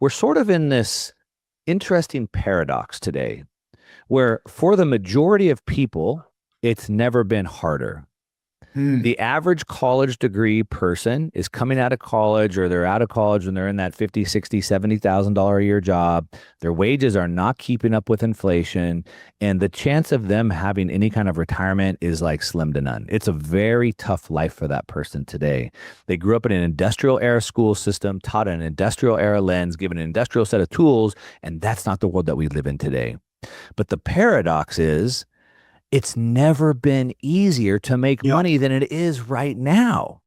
we're sort of in this interesting paradox today where for the majority of people, it's never been harder. Hmm. The average college degree person is coming out of college or they're out of college and they're in that 50, 60, $70,000 a year job. Their wages are not keeping up with inflation. And the chance of them having any kind of retirement is like slim to none. It's a very tough life for that person today. They grew up in an industrial era school system, taught an industrial era lens, given an industrial set of tools. And that's not the world that we live in today. But the paradox is, it's never been easier to make Yep. money than it is right now.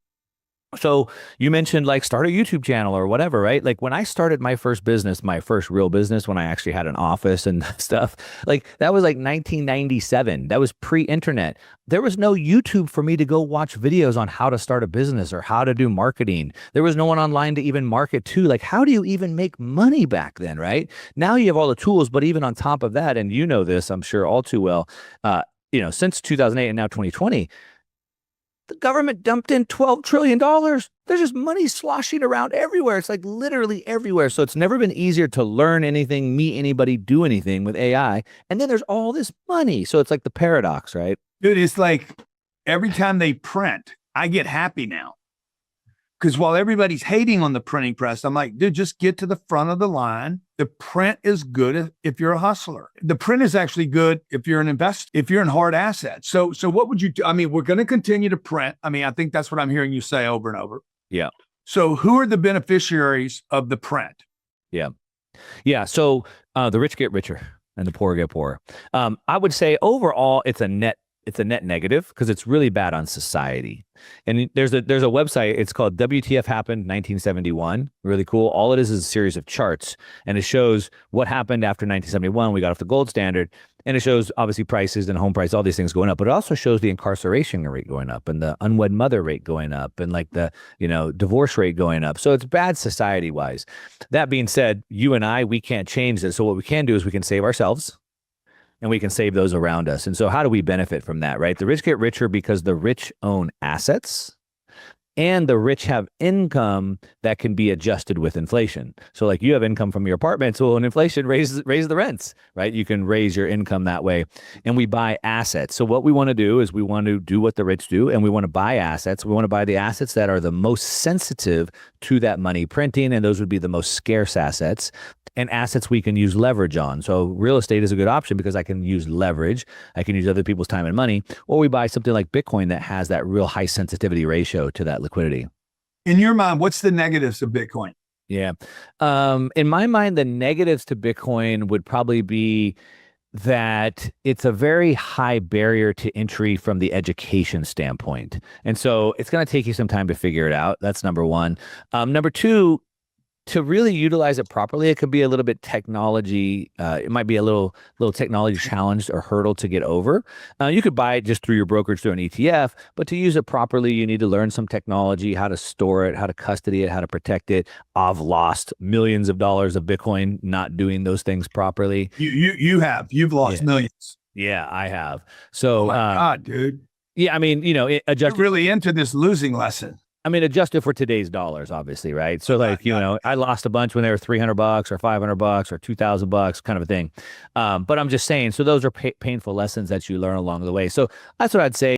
So you mentioned like start a YouTube channel or whatever, right? Like when I started my first business, my first real business, when I actually had an office and stuff, like that was like 1997. That was pre-internet. There was no YouTube for me to go watch videos on how to start a business or how to do marketing. There was no one online to even market to. Like, how do you even make money back then, right? Now you have all the tools, but even on top of that, and you know this, I'm sure all too well, since 2008 and now 2020, the government dumped in $12 trillion. There's just money sloshing around everywhere. It's like literally everywhere. So it's never been easier to learn anything, meet anybody, do anything with AI. And then there's all this money. So it's like the paradox, right? Dude, it's like every time they print, I get happy now. Because while everybody's hating on the printing press, I'm like, dude, just get to the front of the line. The print is good if you're a hustler. The print is actually good if you're an investor, if you're in hard assets. So what would you do? I mean, we're going to continue to print. I mean, I think that's what I'm hearing you say over and over. Yeah. So who are the beneficiaries of the print? Yeah. Yeah. So the rich get richer and the poor get poorer. I would say overall, it's a net negative because it's really bad on society. And there's a website, it's called WTF Happened 1971. Really cool. All it is a series of charts, and it shows what happened after 1971. We got off the gold standard, and it shows obviously prices and home price, all these things going up, but it also shows the incarceration rate going up and the unwed mother rate going up and like the, divorce rate going up. So it's bad society wise. That being said, you and I, we can't change this. So what we can do is we can save ourselves and we can save those around us. And so how do we benefit from that, right? The rich get richer because the rich own assets and the rich have income that can be adjusted with inflation. So like you have income from your apartment, so when inflation raises the rents, right? You can raise your income that way. And we buy assets. So what we want to do is we want to do what the rich do, and we want to buy assets. We want to buy the assets that are the most sensitive to that money printing, and those would be the most scarce assets and assets we can use leverage on. So real estate is a good option because I can use leverage. I can use other people's time and money, or we buy something like Bitcoin that has that real high sensitivity ratio to that liquidity. In your mind, what's the negatives of Bitcoin? Yeah. In my mind, the negatives to Bitcoin would probably be that it's a very high barrier to entry from the education standpoint. And so it's going to take you some time to figure it out. That's number one. Number two, to really utilize it properly, it could be a little bit technology. It might be a little technology challenge or hurdle to get over. You could buy it just through your brokerage through an ETF, but to use it properly, you need to learn some technology, how to store it, how to custody it, how to protect it. I've lost millions of dollars of Bitcoin not doing those things properly. You've lost millions. Yeah, I have. So, oh my God, dude. Yeah, I mean, You're really into this losing lesson. I mean, adjusted for today's dollars, obviously, right? So like, I lost a bunch when they were $300 or $500 or $2,000 kind of a thing. But I'm just saying, so those are painful lessons that you learn along the way. So that's what I'd say.